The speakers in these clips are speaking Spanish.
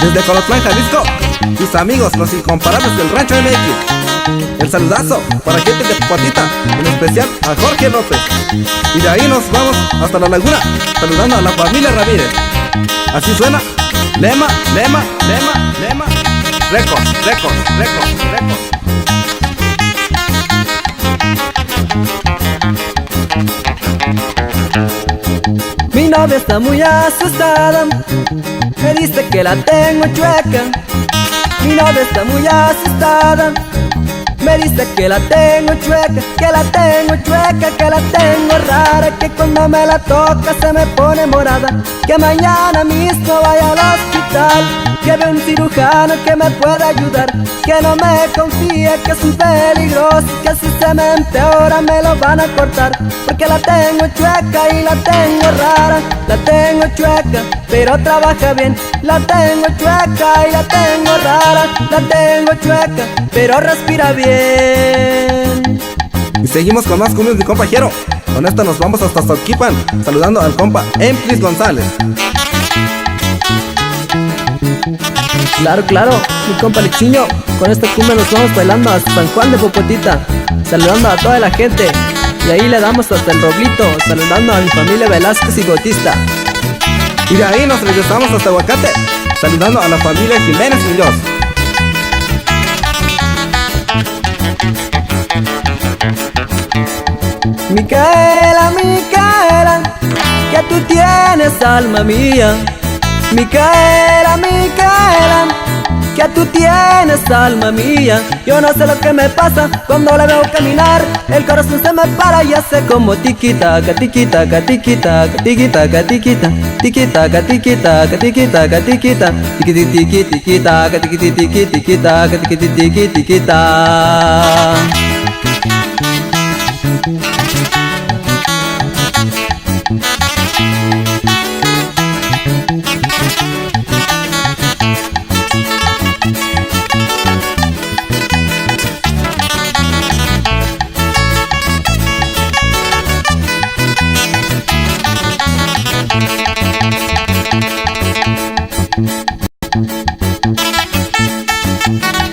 Desde Colotlán, Jalisco, tus amigos, los incomparables del Rancho MX. El saludazo para gente de Popotita, en especial a Jorge López. Y de ahí nos vamos hasta la laguna, saludando a la familia Ramírez. Así suena, Lema, Lema, Lema, Lema. Records, Records, Records, Records. Mi novia está muy asustada, me dice que la tengo chueca. Mi novia está muy asustada, me dice que la tengo chueca, que la tengo chueca, que la tengo rara, que cuando me la toca se me pone morada, que mañana mismo vaya al hospital, que vea un cirujano que me pueda ayudar, que no me confíe, que es un peligroso, que si se me empeora me lo van a cortar, porque la tengo chueca y la tengo rara, la tengo chueca pero trabaja bien, la tengo chueca y la tengo rara, la tengo chueca pero respira bien. Y seguimos con más cumbias, mi compa Jero. Con esta nos vamos hasta Xochipan, saludando al compa Emplis González. Claro, claro, mi compa Lixiño. Con esta cumbia nos vamos bailando hasta San Juan de Popotita, saludando a toda la gente. Y ahí le damos hasta el Roblito, saludando a mi familia Velázquez y Gotista. Y de ahí nos regresamos hasta Aguacate, saludando a la familia Jiménez Muñoz. Micaela, Micaela, que tú tienes alma mía. Micaela, Micaela, que tú tienes alma mía. Yo no sé lo que me pasa cuando la veo caminar, el corazón se me para y hace como tiquitaca, tiquitaca, tiquitaca, tiquitaca, tiquita, tiquitaca, tiquitaca, tiquitaca, tiquita, tiquiti, tiqui, tiquitaca, tiquiti, tiqui, tiquitaca, tiquiti, tiqui, tiquita.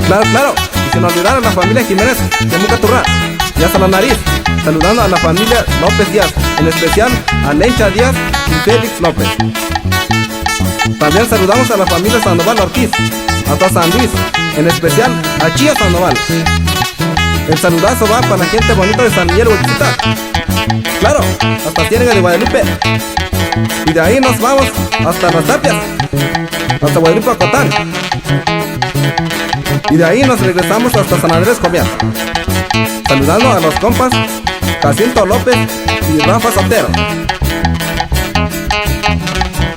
Claro, claro, y sin olvidar a la familia Jiménez de Mucaturra y hasta la nariz, saludando a la familia López Díaz, en especial a Lencha Díaz y Félix López. También saludamos a la familia Sandoval Ortiz, hasta San Luis, en especial a Chía Sandoval. El saludazo va para la gente bonita de San Miguel Huequita, claro, hasta Ciénaga de Guadalupe. Y de ahí nos vamos hasta Las Tapias, hasta Guadalupe Acotán. Y de ahí nos regresamos hasta San Andrés Comiat, saludando a los compas Jacinto López y Rafa Sotero.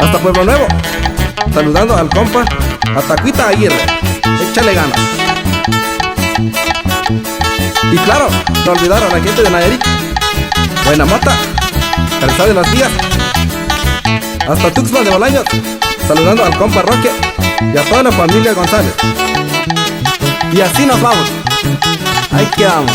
Hasta Pueblo Nuevo, saludando al compa Atacuita Aguirre. Échale ganas. Y claro, no olvidar a la gente de Nayarit, Buenamota, Calzada de las Vías, hasta Tuxpan de Bolaños, saludando al compa Roque y a toda la familia González. Y así nos vamos. Ahí quedamos.